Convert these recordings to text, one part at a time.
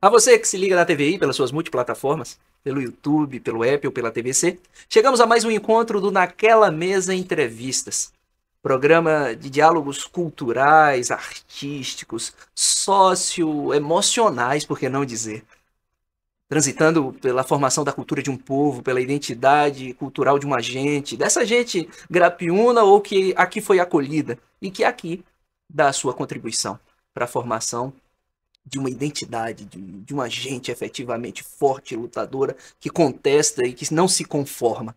A você que se liga na TVI pelas suas multiplataformas, pelo YouTube, pelo app ou pela TVC, chegamos a mais um encontro do Naquela Mesa Entrevistas. Programa de diálogos culturais, artísticos, socioemocionais, por que não dizer? Transitando pela formação da cultura de um povo, pela identidade cultural de uma gente, dessa gente grapiúna ou que aqui foi acolhida e que aqui dá a sua contribuição para a formação de uma identidade, de uma gente efetivamente forte, lutadora, que contesta e que não se conforma.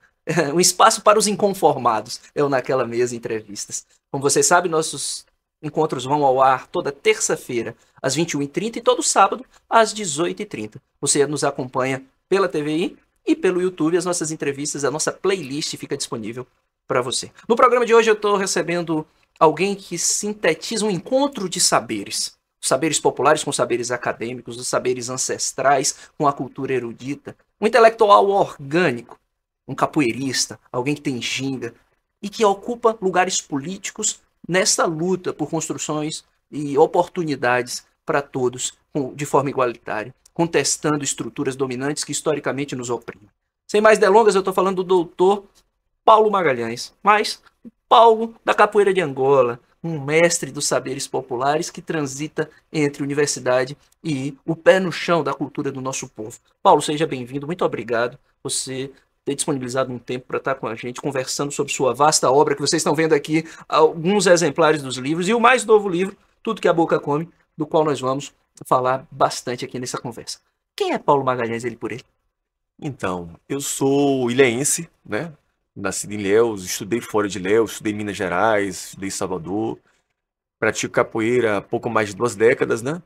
Um espaço para os inconformados é o Naquela Mesa Entrevistas. Como vocês sabem, nossos encontros vão ao ar toda terça-feira, às 21h30 e todo sábado, às 18h30. Você nos acompanha pela TVI e pelo YouTube. As nossas entrevistas, a nossa playlist fica disponível para você. No programa de hoje eu estou recebendo alguém que sintetiza um encontro de saberes. Os saberes populares com saberes acadêmicos, os saberes ancestrais com a cultura erudita. Um intelectual orgânico, um capoeirista, alguém que tem ginga e que ocupa lugares políticos nessa luta por construções e oportunidades para todos de forma igualitária, contestando estruturas dominantes que historicamente nos oprimem. Sem mais delongas, eu estou falando do doutor Paulo Magalhães, mas Paulo da Capoeira de Angola, um mestre dos saberes populares que transita entre universidade e o pé no chão da cultura do nosso povo. Paulo, seja bem-vindo, muito obrigado por você ter disponibilizado um tempo para estar com a gente, conversando sobre sua vasta obra, que vocês estão vendo aqui, alguns exemplares dos livros, e o mais novo livro, Tudo que a Boca Come, do qual nós vamos falar bastante aqui nessa conversa. Quem é Paulo Magalhães, ele por ele? Então, eu sou ilhéense, né? Nascido em Ilhéus, estudei fora de Ilhéus, estudei em Minas Gerais, estudei em Salvador, pratico capoeira há pouco mais de 2 décadas, né?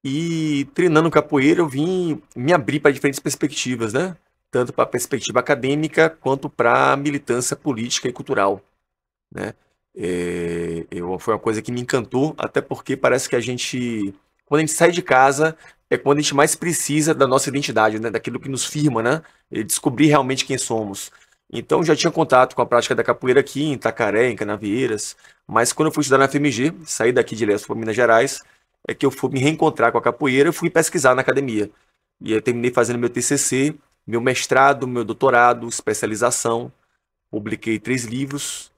E treinando capoeira eu vim me abrir para diferentes perspectivas, né? Tanto para a perspectiva acadêmica quanto para a militância política e cultural, né? Foi uma coisa que me encantou, até porque parece que quando a gente sai de casa, é quando a gente mais precisa da nossa identidade, né? Daquilo que nos firma, né? E descobrir realmente quem somos. Então, já tinha contato com a prática da capoeira aqui em Itacaré, em Canavieiras, mas quando eu fui estudar na FMG, saí daqui de Ilhéus para Minas Gerais, é que eu fui me reencontrar com a capoeira e fui pesquisar na academia. E eu terminei fazendo meu TCC, meu mestrado, meu doutorado, especialização, publiquei 3 livros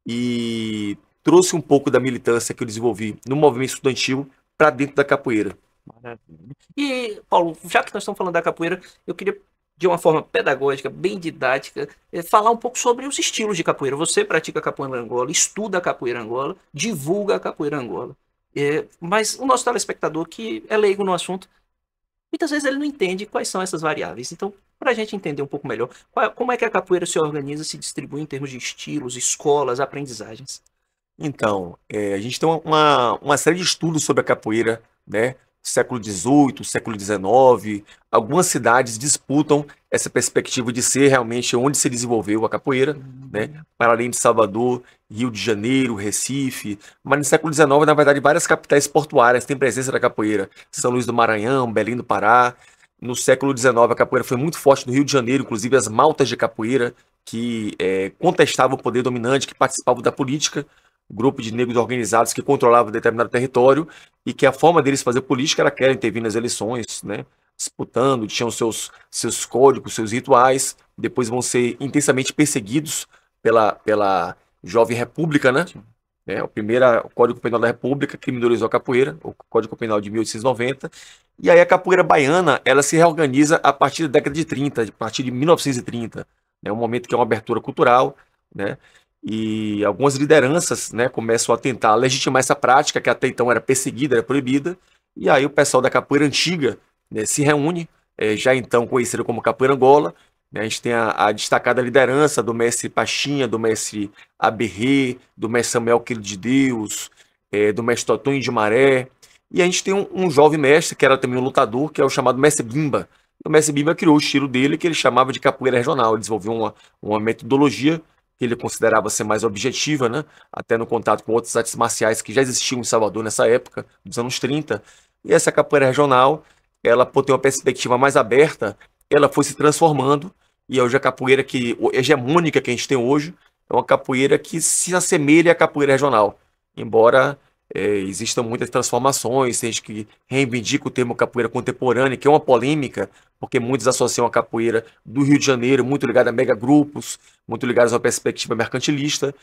e trouxe um pouco da militância que eu desenvolvi no movimento estudantil para dentro da capoeira. Maravilha. E, Paulo, já que nós estamos falando da capoeira, eu queria, de uma forma pedagógica, bem didática, falar um pouco sobre os estilos de capoeira. Você pratica capoeira Angola, estuda a capoeira Angola, divulga a capoeira Angola. Mas o nosso telespectador, que é leigo no assunto, muitas vezes ele não entende quais são essas variáveis. Então, para a gente entender um pouco melhor, como é que a capoeira se organiza, se distribui em termos de estilos, escolas, aprendizagens? Então, a gente tem uma série de estudos sobre a capoeira, né? Século XVIII, século XIX, algumas cidades disputam essa perspectiva de ser realmente onde se desenvolveu a capoeira, né? Para além de Salvador, Rio de Janeiro, Recife, mas no século XIX, na verdade, várias capitais portuárias têm presença da capoeira, São Luís do Maranhão, Belém do Pará. No século XIX, a capoeira foi muito forte no Rio de Janeiro, inclusive as maltas de capoeira, que contestavam o poder dominante, que participavam da política, grupo de negros organizados que controlavam determinado território e que a forma deles fazer política era aquela, intervir nas eleições, né? Disputando, tinham seus códigos, seus rituais, depois vão ser intensamente perseguidos pela Jovem República, né? O Código Penal da República criminalizou a capoeira, o Código Penal de 1890, e aí a capoeira baiana, ela se reorganiza a partir da década de 30, a partir de 1930, né? Um momento que é uma abertura cultural, né? E algumas lideranças, né, começam a tentar legitimar essa prática que até então era perseguida, era proibida, e aí o pessoal da capoeira antiga, né, se reúne, já então conhecida como Capoeira Angola, né, a gente tem a destacada liderança do mestre Pachinha, do mestre Aberrê, do mestre Samuel Quilo de Deus, do mestre Totonho de Maré, e a gente tem um jovem mestre, que era também um lutador, que é o chamado mestre Bimba. O mestre Bimba criou o estilo dele, que ele chamava de capoeira regional, ele desenvolveu uma metodologia que ele considerava ser mais objetiva, né? Até no contato com outras artes marciais que já existiam em Salvador nessa época, dos anos 30. E essa capoeira regional, ela, por ter uma perspectiva mais aberta, ela foi se transformando, e hoje a capoeira hegemônica que a gente tem hoje é uma capoeira que se assemelha à capoeira regional, embora existam muitas transformações, tem gente que reivindica o termo capoeira contemporânea, que é uma polêmica, porque muitos associam a capoeira do Rio de Janeiro, muito ligada a megagrupos, muito ligados a uma perspectiva mercantilista,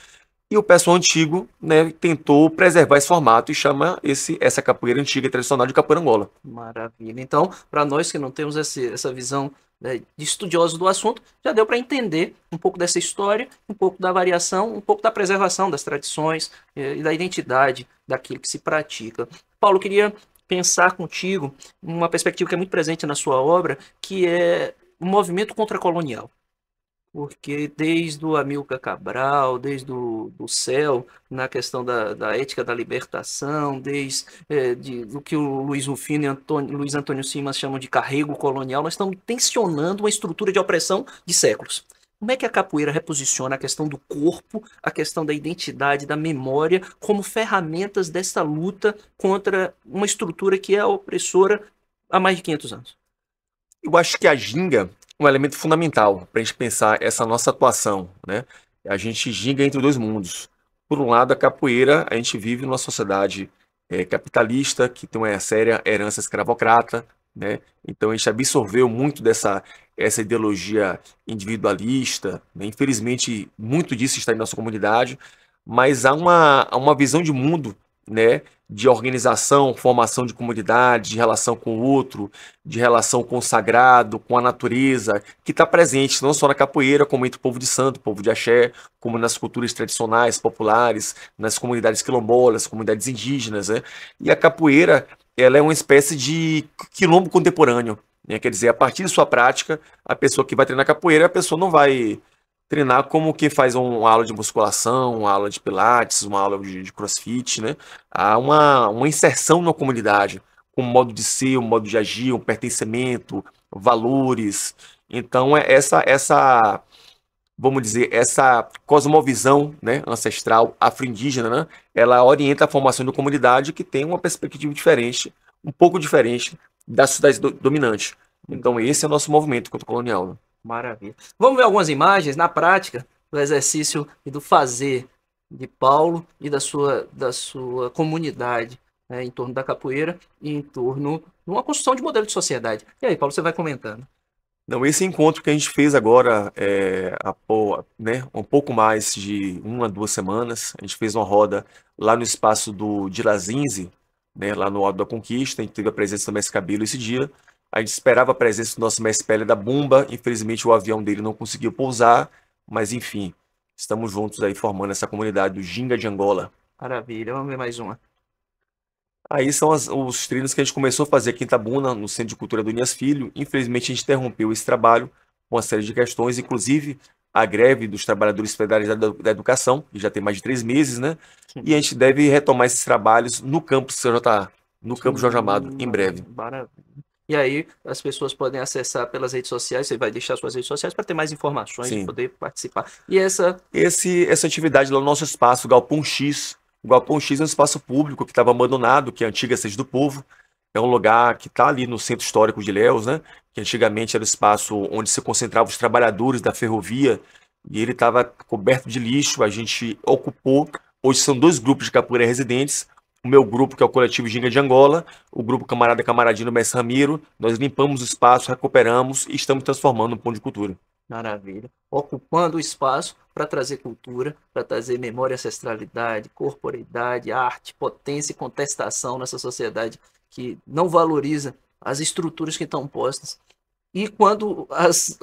e o pessoal antigo, né, tentou preservar esse formato e chama essa capoeira antiga e tradicional de capoeira Angola. Maravilha. Então, para nós que não temos essa visão, né, de estudiosos do assunto, já deu para entender um pouco dessa história, um pouco da variação, um pouco da preservação das tradições e da identidade daquilo que se pratica. Paulo, queria pensar contigo uma perspectiva que é muito presente na sua obra, que é o movimento contracolonial. Porque desde o Amilcar Cabral, desde do Céu, na questão da ética da libertação, desde do que o Luiz Rufino e Luiz Antônio Simas chamam de carrego colonial, nós estamos tensionando uma estrutura de opressão de séculos. Como é que a capoeira reposiciona a questão do corpo, a questão da identidade, da memória, como ferramentas dessa luta contra uma estrutura que é opressora há mais de 500 anos? Eu acho que a ginga é um elemento fundamental para a gente pensar essa nossa atuação, né? A gente ginga entre dois mundos. Por um lado, a capoeira, a gente vive numa sociedade capitalista, que tem uma séria herança escravocrata, né? Então a gente absorveu muito essa ideologia individualista, né? Infelizmente, muito disso está em nossa comunidade, mas há uma visão de mundo, né? De organização, formação de comunidade, de relação com o outro, de relação com o sagrado, com a natureza, que está presente não só na capoeira, como entre o povo de santo, o povo de axé, como nas culturas tradicionais, populares, nas comunidades quilombolas, comunidades indígenas, né? E a capoeira, ela é uma espécie de quilombo contemporâneo, né? Quer dizer, a partir de sua prática, a pessoa que vai treinar capoeira, a pessoa não vai treinar como quem faz uma aula de musculação, uma aula de pilates, uma aula de crossfit, né? Há uma inserção na comunidade, com um modo de ser, um modo de agir, um pertencimento, valores. Então, vamos dizer, essa cosmovisão, né, ancestral, afro-indígena, né, ela orienta a formação de uma comunidade que tem uma perspectiva diferente, um pouco diferente da sociedade dominante. Então, esse é o nosso movimento contra-colonial, né? Maravilha. Vamos ver algumas imagens na prática do exercício e do fazer de Paulo e da sua comunidade, né, em torno da capoeira e em torno de uma construção de modelo de sociedade. E aí, Paulo, você vai comentando. Não, esse encontro que a gente fez agora, né, um pouco mais de 1 a 2 semanas, a gente fez uma roda lá no espaço do Dilazinze, né, lá no Alto da Conquista, a gente teve a presença do Mestre Cabelo esse dia, a gente esperava a presença do nosso Mestre Pele da Bumba, infelizmente o avião dele não conseguiu pousar, mas enfim, estamos juntos aí formando essa comunidade do Ginga de Angola. Maravilha, vamos ver mais uma. Aí são os treinos que a gente começou a fazer aqui em Itabuna, no Centro de Cultura do Unias Filho. Infelizmente, a gente interrompeu esse trabalho por uma série de questões, inclusive a greve dos trabalhadores federais da educação, que já tem mais de 3 meses, né? E a gente deve retomar esses trabalhos no campus CJA, no campus Jorge Amado, em breve. Maravilha. E aí as pessoas podem acessar pelas redes sociais, você vai deixar suas redes sociais para ter mais informações e poder participar. E essa atividade lá no nosso espaço, Galpão X. O Galpão X é um espaço público que estava abandonado, que é a antiga Sede do Povo. É um lugar que está ali no centro histórico de Ilhéus, né? Que antigamente era o espaço onde se concentravam os trabalhadores da ferrovia. E ele estava coberto de lixo, a gente ocupou. Hoje são 2 grupos de capoeira residentes. O meu grupo, que é o Coletivo Ginga de Angola, o grupo Camarada Camaradinho Mestre Ramiro. Nós limpamos o espaço, recuperamos e estamos transformando um ponto de cultura. Maravilha. Ocupando o espaço para trazer cultura, para trazer memória, ancestralidade, corporeidade, arte, potência e contestação nessa sociedade que não valoriza as estruturas que estão postas. E quando as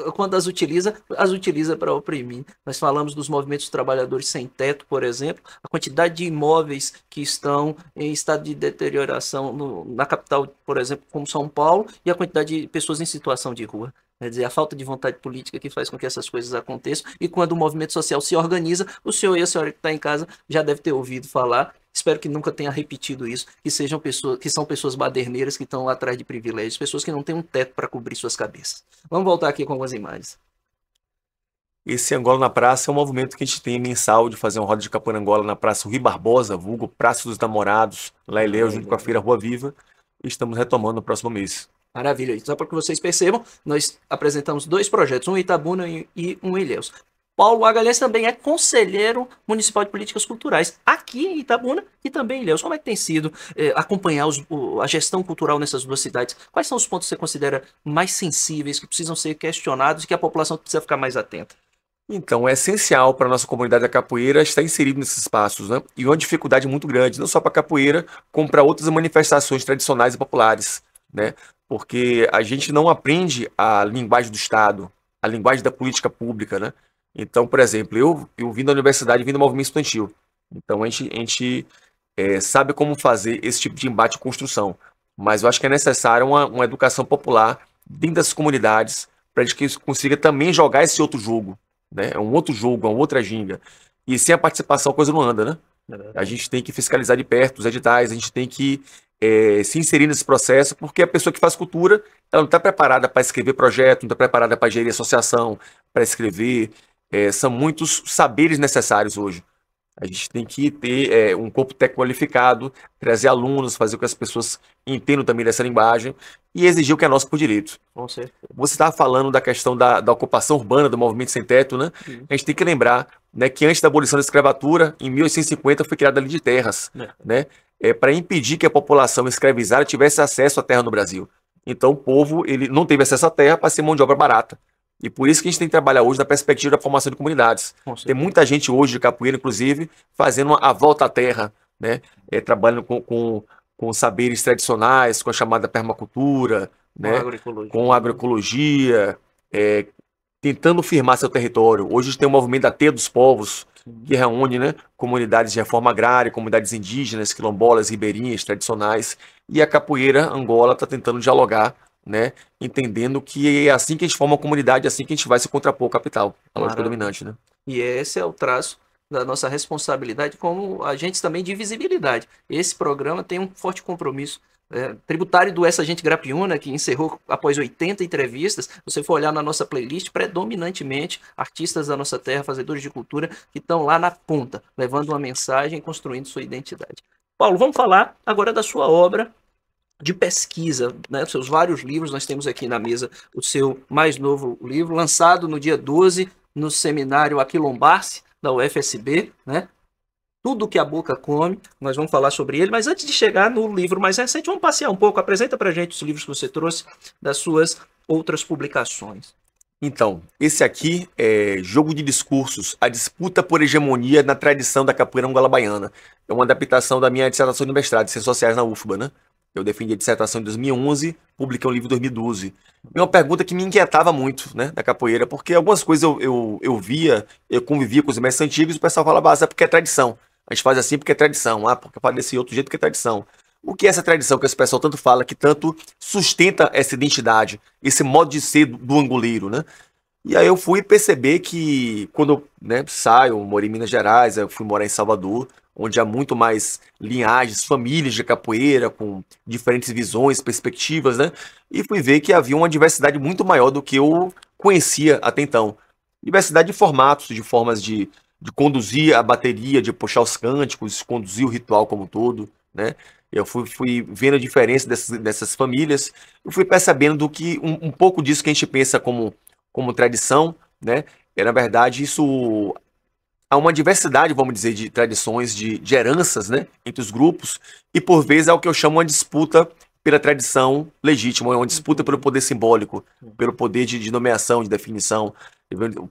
utiliza para oprimir. Nós falamos dos movimentos trabalhadores sem teto, por exemplo, a quantidade de imóveis que estão em estado de deterioração na capital, por exemplo, como São Paulo, e a quantidade de pessoas em situação de rua. Quer dizer, a falta de vontade política que faz com que essas coisas aconteçam. E quando o movimento social se organiza, o senhor e a senhora que está em casa já deve ter ouvido falar. Espero que nunca tenha repetido isso, que são pessoas baderneiras que estão lá atrás de privilégios, pessoas que não têm um teto para cobrir suas cabeças. Vamos voltar aqui com algumas imagens. Esse Angola na Praça é um movimento que a gente tem mensal de fazer uma roda de capoeira Angola na Praça Rui Barbosa, vulgo Praça dos Namorados, lá em Ilhéus, junto com a Feira Rua Viva. E estamos retomando no próximo mês. Maravilha. Só para que vocês percebam, nós apresentamos 2 projetos, um em Itabuna e um em Ilhéus. Paulo Magalhães também é conselheiro municipal de políticas culturais aqui em Itabuna e também em Ilhéus. Como é que tem sido acompanhar a gestão cultural nessas duas cidades? Quais são os pontos que você considera mais sensíveis, que precisam ser questionados e que a população precisa ficar mais atenta? Então, é essencial para a nossa comunidade da capoeira estar inserido nesses espaços, né? E uma dificuldade muito grande, não só para a capoeira, como para outras manifestações tradicionais e populares, né? Porque a gente não aprende a linguagem do Estado, a linguagem da política pública, né? Então, por exemplo, eu vim da universidade, vim do movimento estudantil. Então, a gente sabe como fazer esse tipo de embate e construção. Mas eu acho que é necessário uma educação popular dentro das comunidades para a gente consiga também jogar esse outro jogo, né? É um outro jogo, é uma outra ginga. E sem a participação a coisa não anda, né? A gente tem que fiscalizar de perto os editais, a gente tem que se inserir nesse processo, porque a pessoa que faz cultura, ela não está preparada para escrever projeto, não está preparada para gerir associação, para escrever. São muitos saberes necessários hoje. A gente tem que ter um corpo técnico qualificado, trazer alunos, fazer com que as pessoas entendam também dessa linguagem e exigir o que é nosso por direito. Com certeza. Você estava falando da questão da ocupação urbana, do movimento sem teto, né? A gente tem que lembrar, né, que antes da abolição da escravatura, em 1850, foi criada a Lei de Terras, né? Para impedir que a população escravizada tivesse acesso à terra no Brasil. Então o povo ele não teve acesso à terra para ser mão de obra barata. E por isso que a gente tem que trabalhar hoje na perspectiva da formação de comunidades. Tem muita gente hoje de capoeira, inclusive, fazendo a volta à terra, né? Trabalhando com saberes tradicionais, com a chamada permacultura, né? Com agroecologia, tentando firmar seu território. Hoje a gente tem o movimento da Teia dos Povos, que reúne, né, comunidades de reforma agrária, comunidades indígenas, quilombolas, ribeirinhas, tradicionais, e a capoeira Angola está tentando dialogar, né, entendendo que é assim que a gente forma uma comunidade, é assim que a gente vai se contrapor ao capital, a lógica dominante, né? E esse é o traço da nossa responsabilidade como agentes também de visibilidade. Esse programa tem um forte compromisso tributário do Essa Gente Grapiúna, que encerrou após 80 entrevistas. Se você for olhar na nossa playlist, predominantemente artistas da nossa terra, fazedores de cultura, que estão lá na ponta, levando uma mensagem e construindo sua identidade. Paulo, vamos falar agora da sua obra de pesquisa, né? Os seus vários livros. Nós temos aqui na mesa o seu mais novo livro, lançado no dia 12, no seminário Aquilombar-se, da UFSB, né? Tudo que a boca come, nós vamos falar sobre ele, mas antes de chegar no livro mais recente, vamos passear um pouco, apresenta pra gente os livros que você trouxe das suas outras publicações. Então, esse aqui é Jogo de Discursos, a disputa por hegemonia na tradição da capoeira angola-baiana. É uma adaptação da minha dissertação de mestrado de Ciências Sociais na UFBA, né? Eu defendi a dissertação em 2011, publiquei um livro em 2012. E uma pergunta que me inquietava muito, né, da capoeira, porque algumas coisas eu via, eu convivia com os mestres antigos e o pessoal falava, é porque é tradição. A gente faz assim porque é tradição, porque faz desse outro jeito porque é tradição. O que é essa tradição que esse pessoal tanto fala, que tanto sustenta essa identidade, esse modo de ser do angoleiro, né? E aí eu fui perceber que quando eu, né, saio, morei em Minas Gerais, eu fui morar em Salvador, onde há muito mais linhagens, famílias de capoeira, com diferentes visões, perspectivas, né? E fui ver que havia uma diversidade muito maior do que eu conhecia até então. Diversidade de formatos, de formas de conduzir a bateria, de puxar os cânticos, conduzir o ritual como um todo, né? Eu fui vendo a diferença dessas famílias, eu fui percebendo do que um pouco disso que a gente pensa como tradição, né? Na verdade, isso há uma diversidade, vamos dizer, de tradições, de heranças, né, entre os grupos, e por vezes é o que eu chamo uma disputa pela tradição legítima, uma disputa pelo poder simbólico, pelo poder de nomeação, de definição.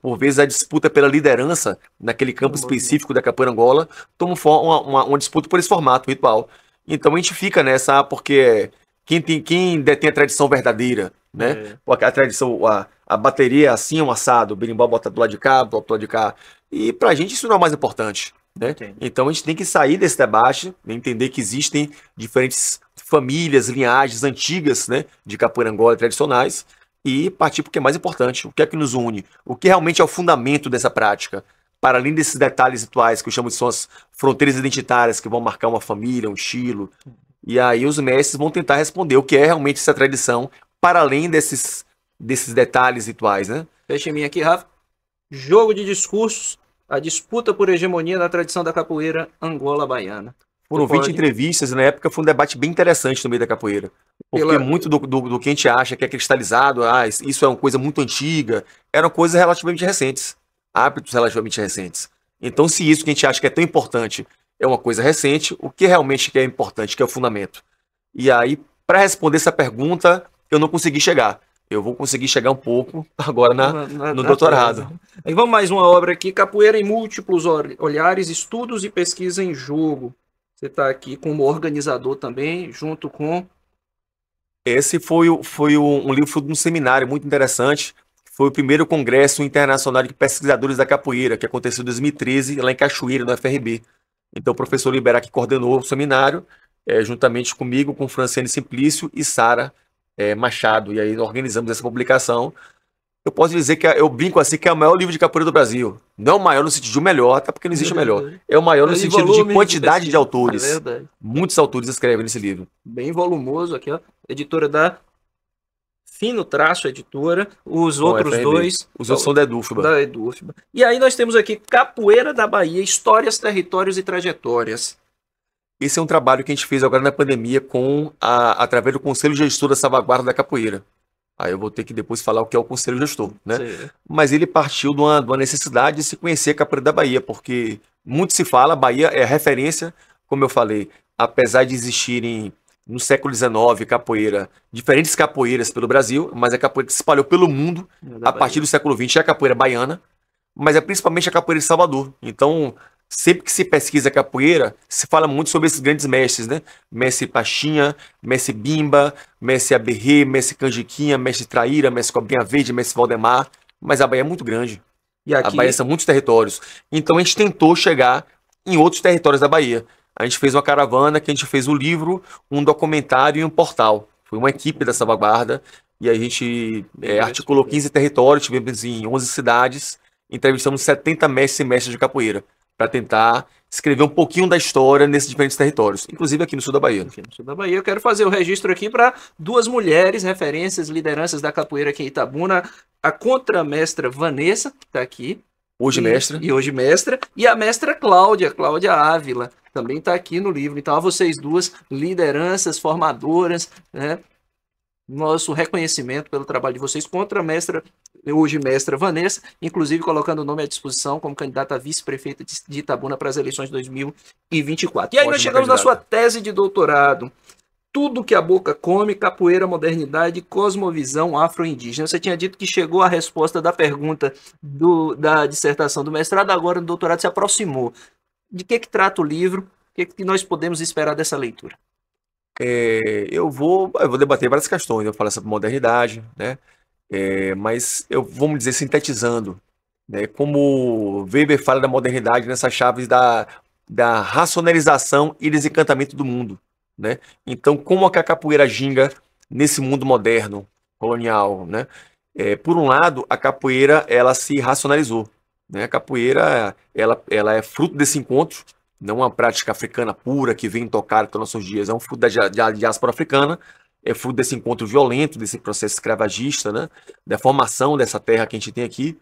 Por vezes a disputa pela liderança naquele campo específico da capoeira Angola toma uma disputa por esse formato ritual. Então a gente fica nessa, porque quem detém a tradição verdadeira, né? A tradição, a bateria é assim, um assado, o berimbau bota do lado de cá, bota do lado de cá. E pra gente isso não é o mais importante, né? Então a gente tem que sair desse debate, entender que existem diferentes famílias, linhagens antigas, né, de capoeira Angola tradicionais, e partir para o que é mais importante, o que é que nos une, o que realmente é o fundamento dessa prática, para além desses detalhes rituais que eu chamo de são as fronteiras identitárias que vão marcar uma família, um estilo. E aí os mestres vão tentar responder o que é realmente essa tradição, para além desses detalhes rituais, né? Fecha em mim aqui, Rafa. Jogo de discursos, a disputa por hegemonia na tradição da capoeira Angola-baiana. Foram 20 entrevistas, e na época foi um debate bem interessante no meio da capoeira. Porque muito do que a gente acha que é cristalizado, isso é uma coisa muito antiga, eram coisas relativamente recentes. hábitos relativamente recentes. Então, se isso que a gente acha que é tão importante é uma coisa recente, o que realmente que é importante, que é o fundamento? E aí, para responder essa pergunta, eu não consegui chegar. Eu vou conseguir chegar um pouco agora no doutorado. Tese. Aí vamos mais uma obra aqui, Capoeira em Múltiplos Olhares, Estudos e Pesquisa em Jogo. Você está aqui como organizador também, junto com... Esse foi um livro de um seminário muito interessante. Foi o primeiro congresso internacional de pesquisadores da capoeira, que aconteceu em 2013, lá em Cachoeira, no FRB. Então, o professor Liberac coordenou o seminário, juntamente comigo, com Franciane Simplício e Sara Machado. E aí organizamos essa publicação. Eu posso dizer que eu brinco assim que é o maior livro de capoeira do Brasil. Não é o maior no sentido de o melhor, até porque não existe o melhor. É o maior no sentido de quantidade de autores. É verdade. Muitos autores escrevem nesse livro. Bem volumoso aqui, ó. Editora da Fino Traço Editora. Os outros dois... Os outros são da Edufba. Da Edufba. E aí nós temos aqui Capoeira da Bahia, Histórias, Territórios e Trajetórias. Esse é um trabalho que a gente fez agora na pandemia através do Conselho Gestor da Salvaguarda da Capoeira. Aí eu vou ter que depois falar o que é o Conselho Gestor, né? Sim. Mas ele partiu de uma necessidade de se conhecer a capoeira da Bahia, porque muito se fala, a Bahia é referência, como eu falei, apesar de existirem no século XIX capoeira, diferentes capoeiras pelo Brasil, mas a capoeira que se espalhou pelo mundo a partir do século XX é a capoeira baiana, mas é principalmente a capoeira de Salvador. Então, sempre que se pesquisa capoeira, se fala muito sobre esses grandes mestres, né? Mestre Pachinha, Mestre Bimba, Mestre Aberrê, Mestre Canjiquinha, Mestre Traíra, Mestre Cobrinha Verde, Mestre Valdemar. Mas a Bahia é muito grande. E aqui... A Bahia são muitos territórios. Então a gente tentou chegar em outros territórios da Bahia. A gente fez uma caravana, que a gente fez um livro, um documentário e um portal. Foi uma equipe da Salvaguarda. E a gente articulou 15 territórios, tivemos em 11 cidades. Entrevistamos 70 mestres e mestres de capoeira, para tentar escrever um pouquinho da história nesses diferentes territórios, inclusive aqui no sul da Bahia. Aqui no sul da Bahia, eu quero fazer o registro aqui para duas mulheres, referências, lideranças da capoeira aqui em Itabuna, a contramestra Vanessa, que está aqui. Hoje mestra. E hoje mestra, e a mestra Cláudia Ávila, também está aqui no livro. Então, a vocês duas, lideranças, formadoras, né? Nosso reconhecimento pelo trabalho de vocês, contramestra, hoje mestra Vanessa, inclusive colocando o nome à disposição como candidata a vice-prefeita de Itabuna para as eleições de 2024. E aí nós chegamos na sua tese de doutorado. Tudo que a boca come, capoeira, modernidade, cosmovisão afro-indígena. Você tinha dito que chegou a resposta da pergunta da dissertação do mestrado, agora no doutorado se aproximou. De que trata o livro? O que nós podemos esperar dessa leitura? Eu vou debater várias questões. Eu falo sobre modernidade, né? Mas vamos dizer, sintetizando, né? Como Weber fala da modernidade nessas chaves da racionalização e desencantamento do mundo, né? Então, como a capoeira ginga nesse mundo moderno, colonial, né? Por um lado, a capoeira ela se racionalizou, né? A capoeira ela é fruto desse encontro, não uma prática africana pura que vem tocada até nossos dias, é um fruto da diáspora africana, é fruto desse encontro violento, desse processo escravagista, né? Da formação dessa terra que a gente tem aqui.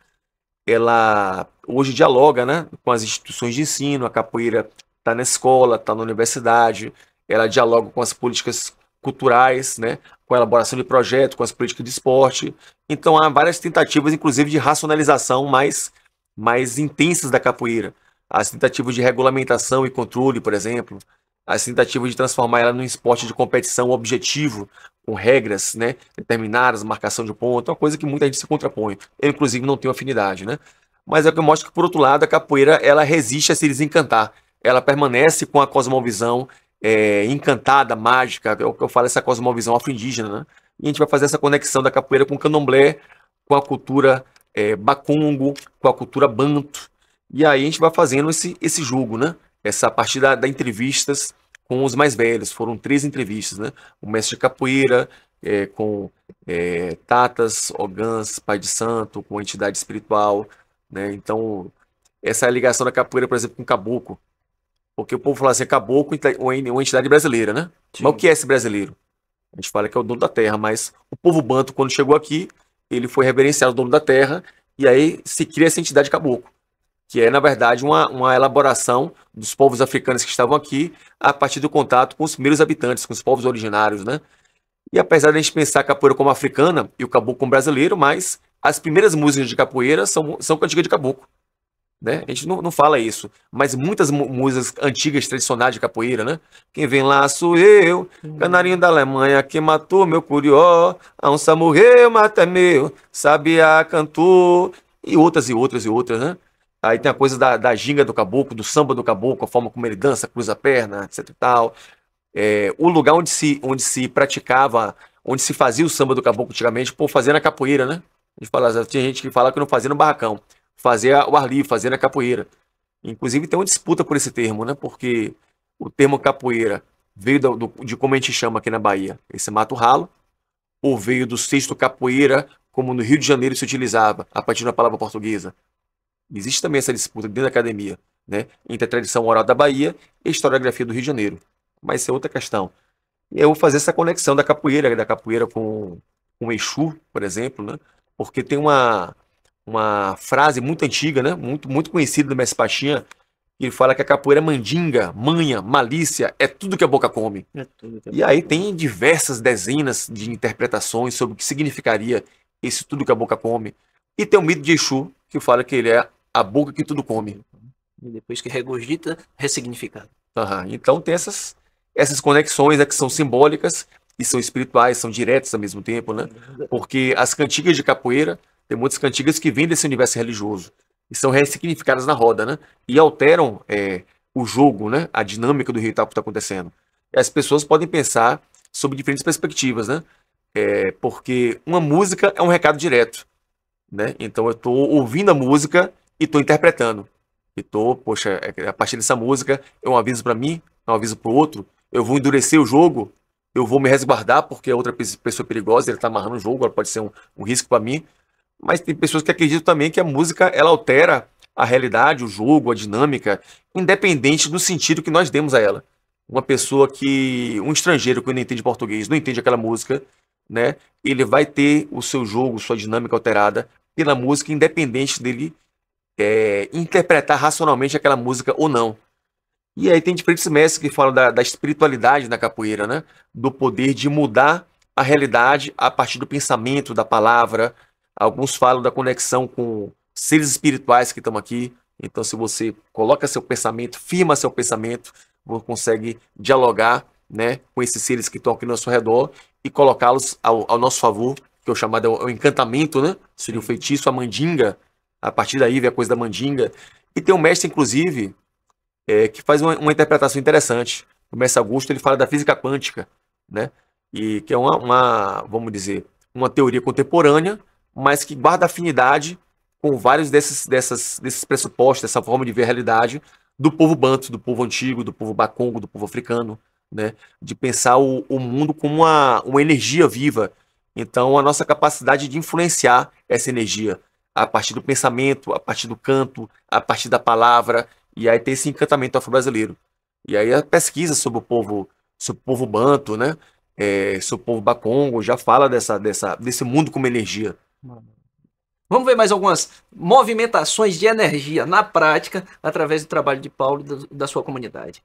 Ela hoje dialoga, né, com as instituições de ensino, a capoeira está na escola, está na universidade, ela dialoga com as políticas culturais, né, com a elaboração de projetos, com as políticas de esporte. Então há várias tentativas, inclusive, de racionalização mais intensas da capoeira. As tentativas de regulamentação e controle, por exemplo, as tentativas de transformar ela num esporte de competição objetivo, com regras, né, determinadas, marcação de ponto, uma coisa que muita gente se contrapõe. Eu, inclusive, não tenho afinidade, né? Mas é o que mostra que, por outro lado, a capoeira ela resiste a se desencantar. Ela permanece com a cosmovisão encantada, mágica, é o que eu falo, essa cosmovisão afro-indígena, né? E a gente vai fazer essa conexão da capoeira com o candomblé, com a cultura bacongo, com a cultura banto. E aí a gente vai fazendo esse jogo, né? A partir da entrevistas com os mais velhos. Foram 3 entrevistas, né? O mestre de capoeira, com tatas, ogãs, pai de santo, com entidade espiritual, né? Então, essa é a ligação da capoeira, por exemplo, com caboclo. Porque o povo fala assim, caboclo é uma entidade brasileira, né? Sim. Mas o que é esse brasileiro? A gente fala que é o dono da terra, mas o povo banto, quando chegou aqui, ele foi reverenciado o dono da terra, e aí se cria essa entidade caboclo, que é, na verdade, uma elaboração dos povos africanos que estavam aqui a partir do contato com os primeiros habitantes, com os povos originários, né? E apesar de a gente pensar a capoeira como africana e o caboclo como brasileiro, mas as primeiras músicas de capoeira são cantigas de caboclo. né? A gente não fala isso, mas muitas músicas antigas, tradicionais de capoeira, né? Quem vem lá sou eu, canarinho da Alemanha, que matou meu curió, a onça morreu, mata é meu, sabiá cantou, e outras, e outras, e outras, né? Aí tem a coisa da ginga do caboclo, do samba do caboclo, a forma como ele dança, cruza a perna, etc e tal. O lugar onde se praticava, onde se fazia o samba do caboclo antigamente, pô, fazia na capoeira, né? A gente fala, tinha gente que fala que não fazia no barracão, fazia o ar livre, fazia na capoeira. Inclusive tem uma disputa por esse termo, né? Porque o termo capoeira veio de como a gente chama aqui na Bahia, esse mato ralo, ou veio do sexto capoeira, como no Rio de Janeiro se utilizava, a partir da palavra portuguesa. Existe também essa disputa dentro da academia, né? Entre a tradição oral da Bahia e a historiografia do Rio de Janeiro. Mas isso é outra questão. E eu vou fazer essa conexão da capoeira com o Exu, por exemplo, né? Porque tem uma frase muito antiga, né? Muito conhecida do Mestre Pachinha, que ele fala que a capoeira é mandinga, manha, malícia, é tudo que a boca come. É tudo que a E aí boca come. tem diversas dezenas de interpretações sobre o que significaria esse tudo que a boca come. E tem o mito de Exu, que fala que ele é a boca que tudo come. E depois que regurgita, ressignificado. Aham. Então tem essas conexões, né, que são simbólicas e são espirituais, são diretas ao mesmo tempo, né? Porque as cantigas de capoeira, tem muitas cantigas que vêm desse universo religioso e são ressignificadas na roda, né? E alteram o jogo, né? A dinâmica do ritual que está acontecendo. E as pessoas podem pensar sobre diferentes perspectivas, né? Porque uma música é um recado direto, né? Então eu estou ouvindo a música e estou interpretando. E poxa, a partir dessa música é um aviso para mim, é um aviso para o outro. Eu vou endurecer o jogo, eu vou me resguardar porque a outra pessoa é perigosa, ele está amarrando o jogo, ela pode ser um risco para mim. Mas tem pessoas que acreditam também que a música ela altera a realidade, o jogo, a dinâmica, independente do sentido que nós demos a ela. Um estrangeiro que não entende português, não entende aquela música, né? Ele vai ter o seu jogo, sua dinâmica alterada pela música, independente dele interpretar racionalmente aquela música ou não. E aí tem diferentes mestres que falam da espiritualidade na capoeira, né? Do poder de mudar a realidade a partir do pensamento, da palavra. Alguns falam da conexão com seres espirituais que estão aqui. Então, se você coloca seu pensamento, firma seu pensamento, você consegue dialogar, né, com esses seres que estão aqui ao nosso redor e colocá-los ao nosso favor, que é o chamado o encantamento, né? Seria o feitiço, a mandinga. A partir daí vem a coisa da mandinga. E tem um mestre, inclusive, que faz uma interpretação interessante. O mestre Augusto ele fala da física quântica, né? E que é vamos dizer, uma teoria contemporânea, mas que guarda afinidade com vários desses pressupostos, dessa forma de ver a realidade do povo banto, do povo antigo, do povo bacongo, do povo africano, né? De pensar o mundo como uma energia viva. Então, a nossa capacidade de influenciar essa energia a partir do pensamento, a partir do canto, a partir da palavra, e aí tem esse encantamento afro-brasileiro. E aí a pesquisa sobre o povo banto, né? Sobre o povo bacongo, já fala desse mundo como energia. Vamos ver mais algumas movimentações de energia na prática através do trabalho de Paulo e da sua comunidade.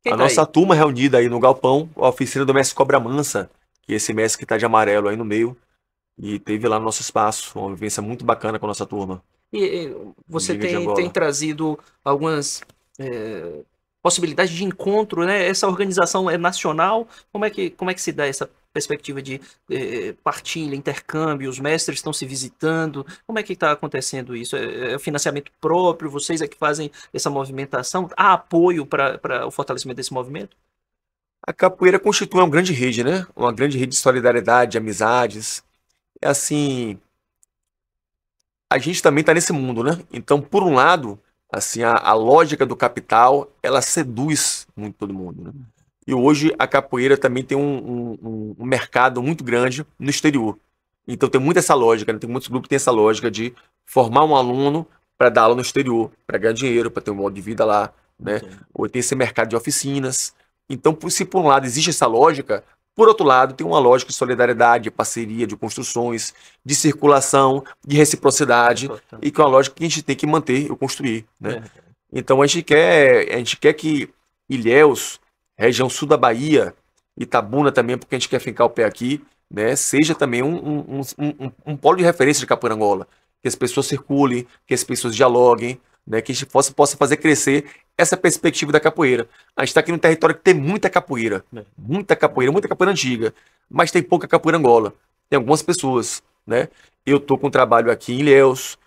Quem A tá nossa aí? turma reunida aí no galpão, a oficina do mestre Cobra Mansa, que é esse mestre que está de amarelo aí no meio, e teve lá no nosso espaço, uma vivência muito bacana com a nossa turma. E você Liga de tem Angola. trazido algumas possibilidades de encontro, né? Essa organização é nacional? Como é que se dá essa perspectiva de partilha, intercâmbio? Os mestres estão se visitando? Como é que está acontecendo isso? É financiamento próprio? Vocês é que fazem essa movimentação? Há apoio para o fortalecimento desse movimento? A capoeira constitui uma grande rede, né? Uma grande rede de solidariedade, de amizades. É assim, a gente também está nesse mundo, né? Então, por um lado, assim, a lógica do capital, ela seduz muito todo mundo, né? E hoje a capoeira também tem um mercado muito grande no exterior. Então tem muita essa lógica, né? Tem muitos grupos que têm essa lógica de formar um aluno para dar aula no exterior, para ganhar dinheiro, para ter um modo de vida lá, né? Entendo. Ou tem esse mercado de oficinas. Então, se por um lado existe essa lógica, por outro lado tem uma lógica de solidariedade, de parceria, de construções, de circulação, de reciprocidade, e que é uma lógica que a gente tem que manter ou construir, né? Então a gente quer que Ilhéus, região sul da Bahia, Itabuna também, porque a gente quer fincar o pé aqui, né? Seja também um polo de referência de Capoeira Angola, que as pessoas circulem, que as pessoas dialoguem, né, que a gente possa fazer crescer essa perspectiva da capoeira. A gente está aqui num território que tem muita capoeira muita capoeira antiga, mas tem pouca capoeira Angola. Tem algumas pessoas, né? Eu tô com um trabalho aqui em Ilhéus,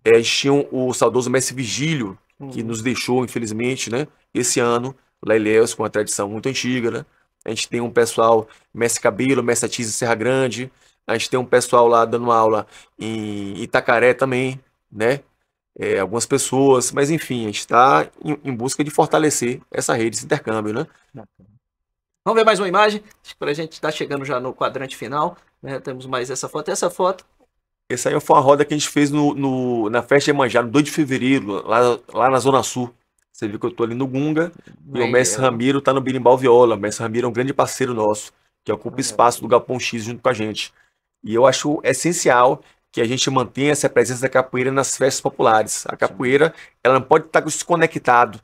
a gente tinha o saudoso mestre Vigílio, que nos deixou, infelizmente, né? Esse ano, lá em Ilhéus, com uma tradição muito antiga, né? A gente tem um pessoal, mestre Cabelo, mestre Atiz em Serra Grande, a gente tem um pessoal lá dando aula em Itacaré também, né? Algumas pessoas, mas enfim, a gente está em busca de fortalecer essa rede, esse intercâmbio, né? Vamos ver mais uma imagem, para a gente estar chegando já no quadrante final, né? Temos mais essa foto. Essa foto. Essa aí foi uma roda que a gente fez na festa de Iemanjá, no 2 de fevereiro, lá na Zona Sul. Você viu que eu estou ali no Gunga, e o mestre Ramiro está no Birimbau Viola. O mestre Ramiro é um grande parceiro nosso, que ocupa espaço do Galpão X junto com a gente. E eu acho essencial que a gente mantenha essa presença da capoeira nas festas populares. A capoeira, ela não pode estar desconectada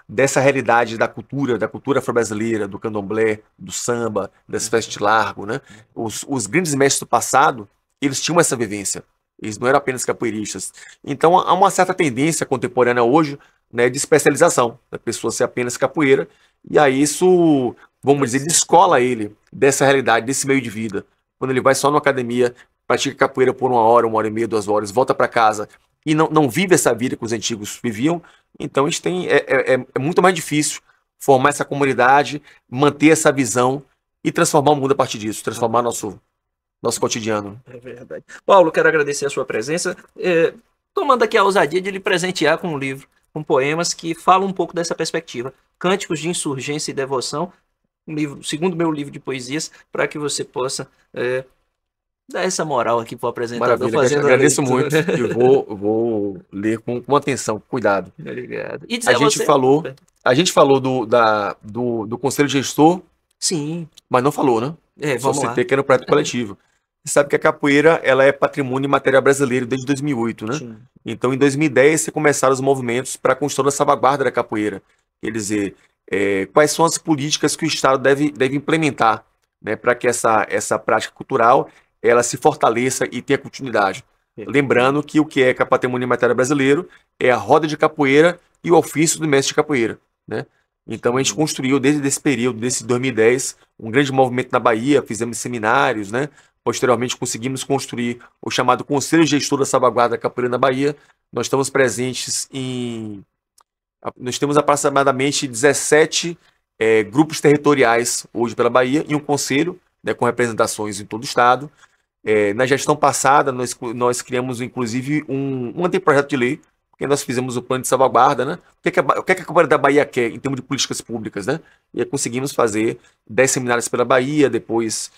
dessa realidade da cultura afro-brasileira, do candomblé, do samba, das festas de largo, né? Os grandes mestres do passado, eles tinham essa vivência. Eles não eram apenas capoeiristas. Então, há uma certa tendência contemporânea hoje, né, de especialização, da pessoa ser apenas capoeira, e aí isso, vamos dizer, descola ele dessa realidade, desse meio de vida. Quando ele vai só numa academia, pratica capoeira por 1 hora e meia, 2 horas, volta para casa e não vive essa vida que os antigos viviam, então a gente tem, é muito mais difícil formar essa comunidade, manter essa visão e transformar o mundo a partir disso, transformar nosso cotidiano. É verdade. Paulo, quero agradecer a sua presença, tomando aqui a ousadia de lhe presentear com um livro, com poemas que falam um pouco dessa perspectiva. Cânticos de Insurgência e Devoção, um livro, segundo meu livro de poesias, para que você possa dar essa moral aqui para o apresentador. Maravilha, agradeço muito e vou ler com atenção, cuidado. Obrigado. E a gente falou do Conselho Gestor, sim, mas não falou, né? Vamos lá. Que era no projeto coletivo. Você sabe que a capoeira, ela é patrimônio imaterial brasileiro desde 2008, né? Sim. Então, em 2010, se começaram os movimentos para a construção da salvaguarda da capoeira. Quer dizer, quais são as políticas que o Estado deve implementar, né, para que essa prática cultural ela se fortaleça e tenha continuidade. Lembrando que o que é patrimônio imaterial brasileiro é a roda de capoeira e o ofício do mestre de capoeira, né? Então a gente construiu desde esse período, desde 2010, um grande movimento na Bahia, fizemos seminários, né? Posteriormente conseguimos construir o chamado Conselho Gestor da Salvaguarda da Capoeira na Bahia. Nós estamos presentes nós temos aproximadamente 17 grupos territoriais hoje pela Bahia e um conselho, né, com representações em todo o estado. Na gestão passada, nós criamos, inclusive, um anteprojeto de lei, porque nós fizemos o plano de salvaguarda, né? O que a Capoeira da Bahia quer em termos de políticas públicas, né? E aí conseguimos fazer 10 seminários pela Bahia, depois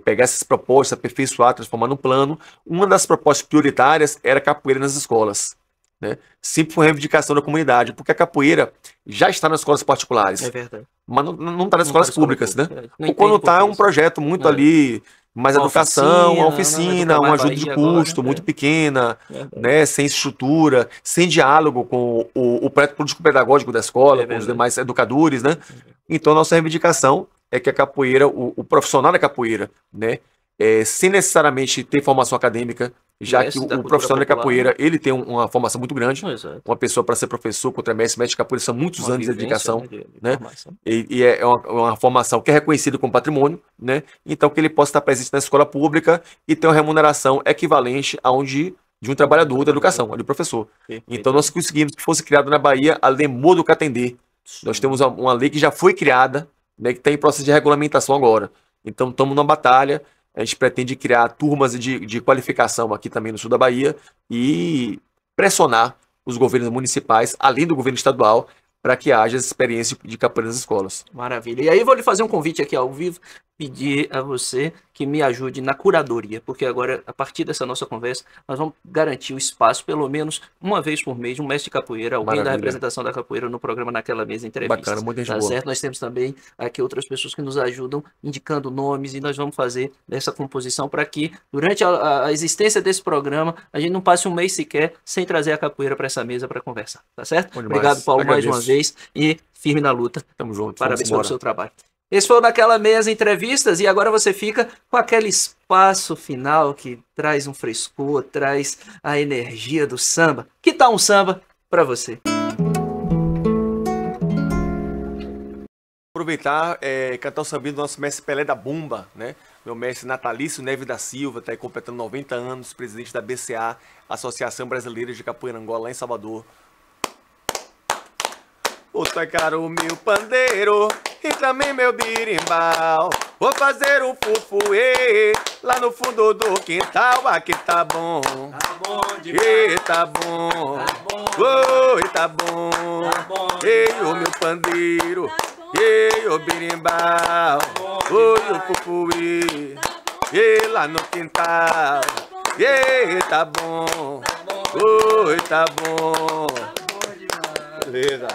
pegar essas propostas, aperfeiçoar, transformar num plano. Uma das propostas prioritárias era capoeira nas escolas, né? Sempre foi uma reivindicação da comunidade, porque a capoeira já está nas escolas particulares. É verdade. Mas não está nas escolas públicas, né? Ou quando está é um projeto muito ali, mais educação, uma oficina, uma ajuda de custo agora, muito pequena, né? Sem estrutura, sem diálogo com o projeto político-pedagógico da escola, com os demais educadores, né? Então, nossa reivindicação é que a capoeira, o profissional da capoeira, né? Sem necessariamente ter formação acadêmica, já que o profissional da capoeira, ele tem uma formação muito grande. Exato. Uma pessoa para ser professor, contramestre, mestre de capoeira, são muitos anos de dedicação, né? E é uma formação que é reconhecida como patrimônio, né? Então que ele possa estar presente na escola pública e ter uma remuneração equivalente a de um trabalhador da educação, de um professor. Então nós conseguimos que fosse criado na Bahia a Lemô do Catendê. Nós temos uma lei que já foi criada, né, que está em processo de regulamentação agora. Então estamos numa batalha. A gente pretende criar turmas de qualificação aqui também no sul da Bahia e pressionar os governos municipais, além do governo estadual, para que haja essa experiência de capoeira nas escolas. Maravilha. E aí vou lhe fazer um convite aqui ao vivo, pedir a você que me ajude na curadoria, porque agora, a partir dessa nossa conversa, nós vamos garantir o espaço, pelo menos uma vez por mês, de um mestre de capoeira, alguém da representação da capoeira no programa Naquela Mesa Entrevista. Bacana, muita gente boa. Certo? Nós temos também aqui outras pessoas que nos ajudam, indicando nomes, e nós vamos fazer essa composição para que, durante a existência desse programa, a gente não passe um mês sequer sem trazer a capoeira para essa mesa para conversar, tá certo? Obrigado, Paulo, mais uma vez, e firme na luta. Tamo junto. Parabéns pelo seu trabalho. Esse foi naquela mesa entrevistas e agora você fica com aquele espaço final que traz um frescor, traz a energia do samba. Que tal um samba para você? Aproveitar e cantar o sambinho do nosso mestre Pelé da Bumba, né? Meu mestre Natalício Neves da Silva, está aí completando 90 anos, presidente da BCA, Associação Brasileira de Capoeira Angola, lá em Salvador. Vou tocar o meu pandeiro e também meu birimbau. Vou fazer um fufuê lá no fundo do quintal. Aqui tá bom, demais. Tá bom, Tá bom. oi, tá bom. Tá bom Ei, demais. o meu pandeiro, ei, o birimbau, oi, o fufuê, ei, lá no quintal. Ei, tá bom, oi, tá bom. Tá bom demais. Beleza.